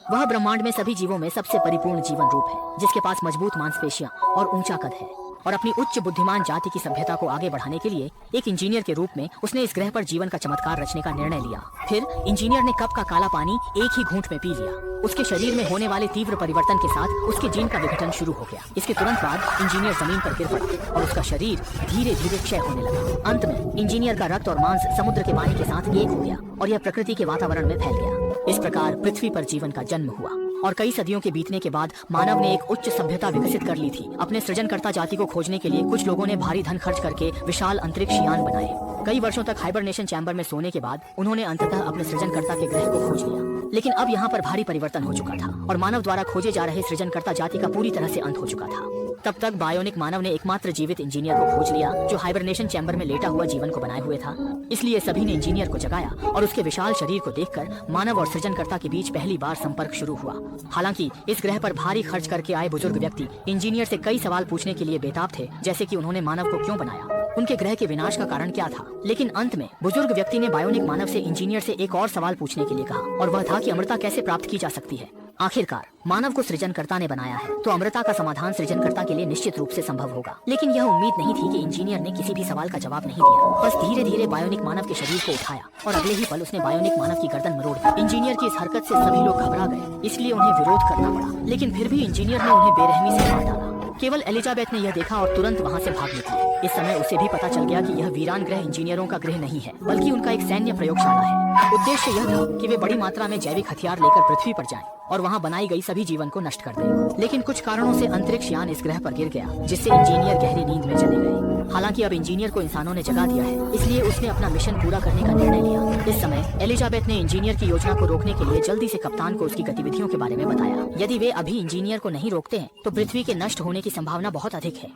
वह ब्रह्मांड में सभी जीवों में सबसे परिपूर्ण जीवन रूप है, जिसके पास मजबूत मांसपेशियां और ऊंचा कद है। और अपनी उच्च बुद्धिमान जाति की सभ्यता को आगे बढ़ाने के लिए एक इंजीनियर के रूप में उसने इस ग्रह पर जीवन का चमत्कार रचने का निर्णय लिया। फिर इंजीनियर ने कप का काला पानी एक ही घूंट में पी लिया। उसके शरीर में होने वाले तीव्र परिवर्तन के साथ उसके जीन का विघटन शुरू हो गया। इसके तुरंत बाद इंजीनियर जमीन पर गिर पड़ा और उसका शरीर धीरे धीरे क्षय होने लगा। अंत में इंजीनियर का रक्त और मांस समुद्र के पानी के साथ एक हो गया और यह प्रकृति के वातावरण में फैल गया। इस प्रकार पृथ्वी पर जीवन का जन्म हुआ और कई सदियों के बीतने के बाद मानव ने एक उच्च सभ्यता विकसित कर ली थी। अपने सृजनकर्ता जाति को खोजने के लिए कुछ लोगों ने भारी धन खर्च करके विशाल अंतरिक्ष यान बनाए। कई वर्षों तक हाइबरनेशन चैम्बर में सोने के बाद उन्होंने अंततः अपने सृजनकर्ता के ग्रह को खोज लिया। लेकिन अब यहाँ पर भारी परिवर्तन हो चुका था और मानव द्वारा खोजे जा रहे सृजनकर्ता जाति का पूरी तरह से अंत हो चुका था। तब तक बायोनिक मानव ने एकमात्र जीवित इंजीनियर को खोज लिया जो हाइबरनेशन चैम्बर में लेटा हुआ जीवन को बनाए हुए था। इसलिए सभी ने इंजीनियर को जगाया और उसके विशाल शरीर को देखकर मानव और सृजनकर्ता के बीच पहली बार संपर्क शुरू हुआ। हालांकि इस ग्रह पर भारी खर्च करके आए बुजुर्ग व्यक्ति इंजीनियर से कई सवाल पूछने के लिए बेताब थे, जैसे कि उन्होंने मानव को क्यों बनाया, उनके ग्रह के विनाश का कारण क्या था। लेकिन अंत में बुजुर्ग व्यक्ति ने बायोनिक मानव से इंजीनियर से एक और सवाल पूछने के लिए कहा और वह था कि अमरता कैसे प्राप्त की जा सकती है। आखिरकार मानव को सृजनकर्ता ने बनाया है तो अमरता का समाधान सृजनकर्ता के लिए निश्चित रूप से संभव होगा। लेकिन यह उम्मीद नहीं थी कि इंजीनियर ने किसी भी सवाल का जवाब नहीं दिया। बस धीरे धीरे बायोनिक मानव के शरीर को उठाया और अगले ही पल उसने बायोनिक मानव की गर्दन मरोड़ दी। इंजीनियर की इस हरकत से सभी लोग घबरा गए, इसलिए उन्हें विरोध करना पड़ा। लेकिन फिर भी इंजीनियर ने उन्हें बेरहमी से मार डाला। केवल एलिजाबेथ ने यह देखा और तुरंत वहाँ से भाग निकली। इस समय उसे भी पता चल गया कि यह वीरान ग्रह इंजीनियरों का ग्रह नहीं है, बल्कि उनका एक सैन्य प्रयोगशाला है। उद्देश्य यह था कि वे बड़ी मात्रा में जैविक हथियार लेकर पृथ्वी पर जाएं और वहाँ बनाई गई सभी जीवन को नष्ट कर दें। लेकिन कुछ कारणों से अंतरिक्ष यान इस ग्रह पर गिर गया, जिससे इंजीनियर गहरी नींद में चले गए। हालांकि अब इंजीनियर को इंसानों ने जगा दिया है, इसलिए उसने अपना मिशन पूरा करने का निर्णय लिया। इस समय एलिजाबेथ ने इंजीनियर की योजना को रोकने के लिए जल्दी से कप्तान को उसकी गतिविधियों के बारे में बताया। यदि वे अभी इंजीनियर को नहीं रोकते हैं तो पृथ्वी के नष्ट होने की संभावना बहुत अधिक है।